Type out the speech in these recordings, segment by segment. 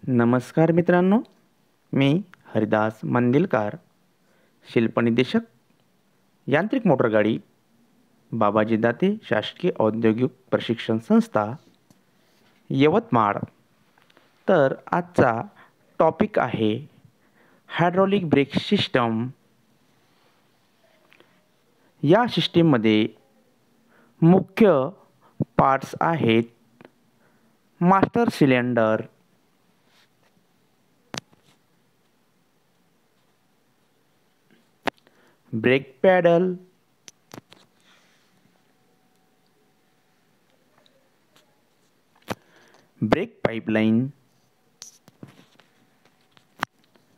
नमस्कार मित्रांनो, मी हरिदास मंदिलकार, शिल्पनिदेशक, यांत्रिक मोटर गाडी, बाबाजी दाते शासकीय औद्योगिक प्रशिक्षण संस्था, यवतमाळ. तर आजचा टॉपिक आहे हायड्रॉलिक ब्रेक सिस्टम. या सिस्टीममध्ये मुख्य पार्ट्स आहेत master cylinder, brake pedal, brake pipeline,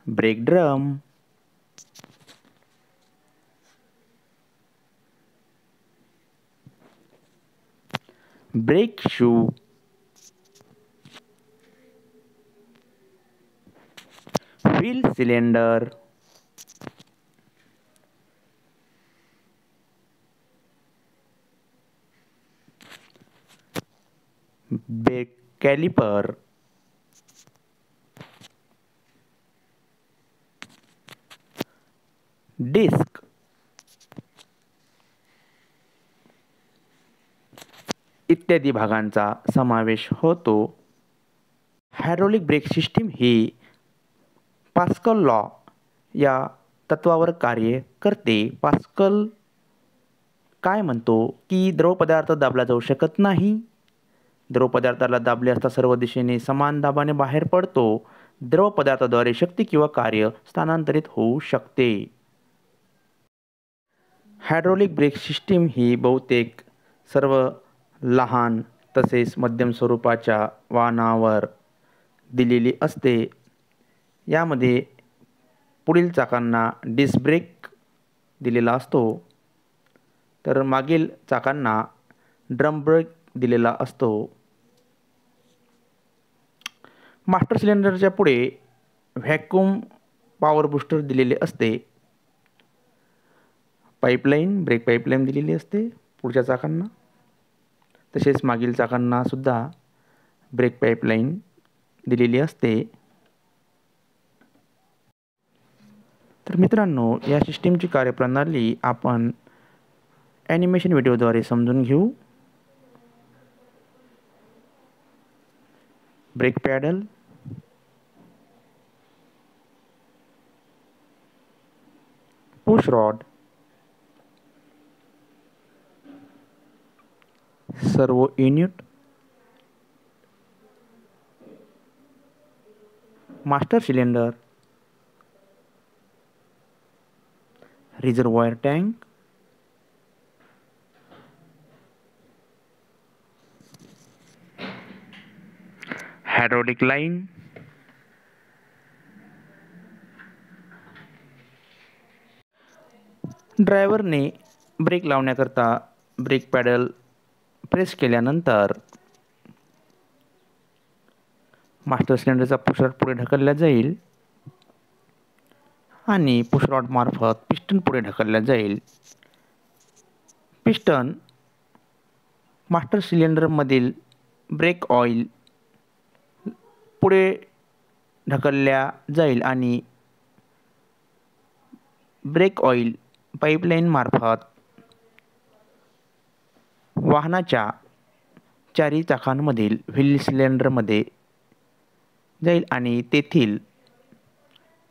brake drum, brake shoe, wheel cylinder, brake caliper, disc, इत्यादी भागांचा समावेश होतो. हायड्रॉलिक ब्रेक सिस्टीम ही पास्कल लॉ या तत्वावर कार्य करते. पास्कल काय म्हणतो की द्रवपदार्थ दाबला जाऊ शकत नाही. द्रवपदार्थाला दाबले असता सर्व दिशेने समान दाबाने बाहेर पडतो. द्रवपदार्थाद्वारे शक्ती किंवा कार्य स्थानांतरित होऊ शकते. हायड्रॉलिक ब्रेक सिस्टीम ही बहुतेक सर्व लहान तसेच मध्यम स्वरूपाच्या वाहनावर दिलेली असते. यामध्ये पुढील चाकांना डिस्क ब्रेक दिलेला असतो, तर मागील चाकांना ड्रम ब्रेक दिलेला असतो. मास्टर सिलेंडरच्या पुढे व्हॅक्यूम पॉवर बूस्टर दिलेले असते. पाईपलाईन, ब्रेक पाईपलाईन दिलेली असते पुढच्या चाकांना, तसेच मागील चाकांना सुद्धा ब्रेक पाईपलाईन दिलेली असते. तर मित्रांनो, या सिस्टीमची कार्यप्रणाली आपण ॲनिमेशन व्हिडिओद्वारे समजून घेऊ. Brake pedal, push rod, servo unit, master cylinder, reservoir tank, hydraulic line, ड्रायव्हरने ब्रेक लावण्याकरता ब्रेक पॅडल प्रेस केल्यानंतर मास्टर सिलेंडरचा पुशरॉड पुढे ढकलला जाईल आणि पुशरॉड मार्फत पिस्टन पुढे ढकलला जाईल. पिस्टन मास्टर सिलेंडरमधील ब्रेक ऑइल पुढे ढकलल्या जाईल आणि ब्रेक ऑइल पाईपलाईन मार्फत वाहनाच्या चारी चाकांमधील व्हील सिलेंडरमध्ये जाईल आणि तेथील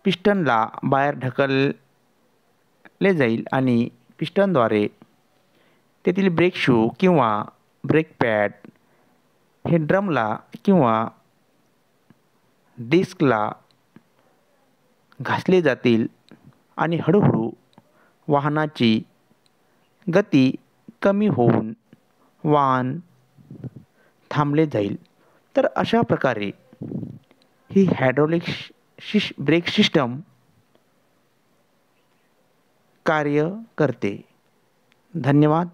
पिस्टनला बाहेर ढकलले जाईल आणि पिस्टनद्वारे तेथील ब्रेक शू किंवा ब्रेक पॅड हे ड्रमला किंवा डिस्कला घासले जातील आणि हळूहळू वाहनाची गती कमी होऊन वाहन थांबले जाईल. तर अशा प्रकारे ही हायड्रॉलिक ब्रेक सिस्टम कार्य करते. धन्यवाद.